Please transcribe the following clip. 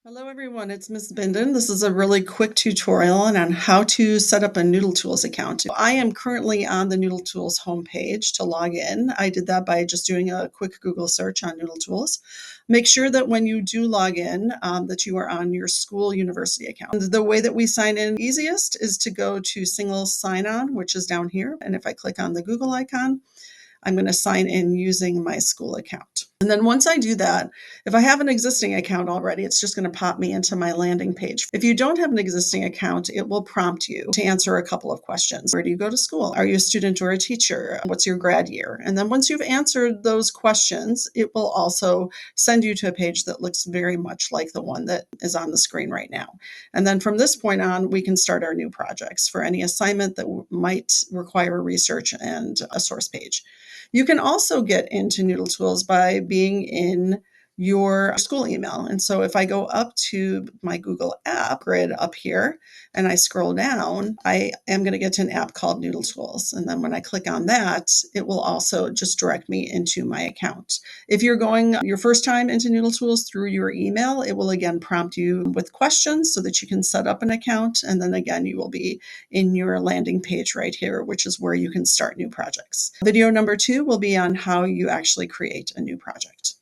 Hello everyone, it's Ms. Zbinden. This is a really quick tutorial on how to set up a Noodletools account. I am currently on the Noodletools homepage to log in. I did that by just doing a quick Google search on Noodletools. Make sure that when you do log in that you are on your school university account. And the way that we sign in easiest is to go to single sign-on, which is down here. And if I click on the Google icon, I'm going to sign in using my school account. And then once I do that, if I have an existing account already, it's just going to pop me into my landing page. If you don't have an existing account, it will prompt you to answer a couple of questions. Where do you go to school? Are you a student or a teacher? What's your grad year? And then once you've answered those questions, it will also send you to a page that looks very much like the one that is on the screen right now. And then from this point on, we can start our new projects for any assignment that might require research and a source page. You can also get into Noodletools by being in your school email. And so if I go up to my Google app grid up here and I scroll down, I am going to get to an app called Noodletools. And then when I click on that, it will also just direct me into my account. If you're going your first time into Noodletools through your email, it will again prompt you with questions so that you can set up an account. And then again, you will be in your landing page right here, which is where you can start new projects. Video number 2 will be on how you actually create a new project.